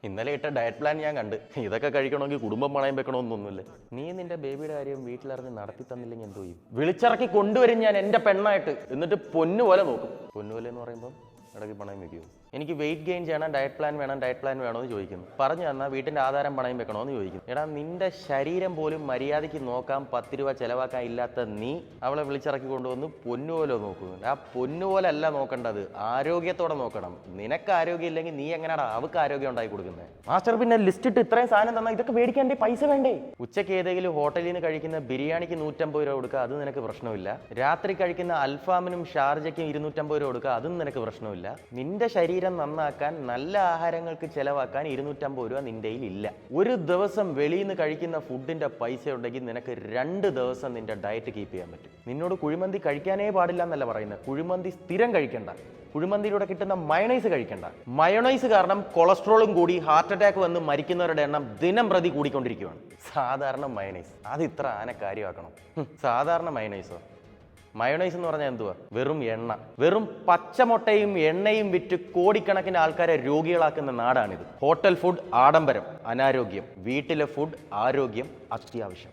ഇന്നലെ ഇട്ട diet plan ഞാൻ കണ്ട്. ഇതൊക്കെ കഴിക്കണമെങ്കിൽ കുടുംബം പണയം വെക്കണമെന്നൊന്നുമില്ല. നീ നിന്റെ ബേബിയുടെ കാര്യം വീട്ടിലിറങ്ങി നടത്തി തന്നില്ലെങ്കിൽ എന്തോ ചെയ്യും? വിളിച്ചിറക്കി കൊണ്ടുവരും ഞാൻ എൻ്റെ പെണ്ണായിട്ട്. എന്നിട്ട് പൊന്നുപോലെ നോക്കും. പൊന്നുപോലെ എന്ന് പറയുമ്പോൾ ഇടയ്ക്ക് പണയം വെക്കുമോ? എനിക്ക് വെയിറ്റ് ഗെയിൻ ചെയ്യണം, ഡയറ്റ് പ്ലാൻ വേണമെന്ന് ചോദിക്കുന്നു. പറഞ്ഞു തന്നാൽ വീട്ടിൻ്റെ ആധാരം പണയം വെക്കണമെന്ന് ചോദിക്കുന്നു. എടാ, നിന്റെ ശരീരം പോലും മര്യാദയ്ക്ക് നോക്കാൻ 10 രൂപ ചിലവാക്കാൻ ഇല്ലാത്ത നീ അവളെ വിളിച്ചിറക്കി കൊണ്ടുവന്ന് പൊന്നുപോലെ നോക്കുന്നുണ്ട്. ആ പൊന്നുപോലെ അല്ല നോക്കേണ്ടത്, ആരോഗ്യത്തോടെ നോക്കണം. നിനക്ക് ആരോഗ്യം ഇല്ലെങ്കിൽ നീ എങ്ങനെയാടാ അവൾക്ക് ആരോഗ്യം ഉണ്ടാക്കി കൊടുക്കുന്നത്? മാസ്റ്റർ പിന്നെ ലിസ്റ്റ് ഇട്ട് ഇത്രയും സാധനം തന്നാൽ ഇതൊക്കെ മേടിക്കാൻ എൻ്റെ പൈസ വേണ്ടേ? ഉച്ചയ്ക്ക് ഏതെങ്കിലും ഹോട്ടലിൽ നിന്ന് കഴിക്കുന്ന ബിരിയാണിക്ക് 150 രൂപ കൊടുക്കുക, അത് നിനക്ക് പ്രശ്നമില്ല. രാത്രി കഴിക്കുന്ന അൽഫാമിനും ഷാർജയ്ക്കും 250 രൂപ കൊടുക്കുക, അതും നിനക്ക് പ്രശ്നമില്ല. നിന്റെ ശരീരം നന്നാക്കാൻ, നല്ല ആഹാരങ്ങൾക്ക് ചെലവാക്കാൻ 250 രൂപ നിന്റെ ഇല്ല. ഒരു ദിവസം വെളിയിൽ നിന്ന് കഴിക്കുന്ന ഫുഡിന്റെ പൈസ ഉണ്ടെങ്കിൽ നിനക്ക് 2 ദിവസം നിന്റെ ഡയറ്റ് കീപ്പ് ചെയ്യാൻ പറ്റും. നിന്നോട് കുഴിമന്തി കഴിക്കാനേ പാടില്ല എന്നല്ല പറയുന്നത്. കുഴിമന്തി സ്ഥിരം കഴിക്കണ്ട. കുഴിമന്തിയിലൂടെ കിട്ടുന്ന മയണൈസ് കഴിക്കണ്ട. മയണൈസ് കാരണം കൊളസ്ട്രോളും കൂടി ഹാർട്ട് അറ്റാക്ക് വന്ന് മരിക്കുന്നവരുടെ എണ്ണം ദിനം പ്രതി കൂടിക്കൊണ്ടിരിക്കുകയാണ്. സാധാരണ മയണൈസ് അത് ഇത്ര ആന കാര്യമാക്കണം? സാധാരണ മയോണൈസ് എന്ന് പറഞ്ഞാൽ എന്തുവാ? വെറും എണ്ണ. വെറും പച്ചമുട്ടയും എണ്ണയും വിറ്റ് കോടിക്കണക്കിന് ആൾക്കാരെ രോഗികളാക്കുന്ന നാടാണിത്. ഹോട്ടൽ ഫുഡ് ആഡംബരം, അനാരോഗ്യം. വീട്ടിലെ ഫുഡ് ആരോഗ്യം, അത്യാവശ്യം.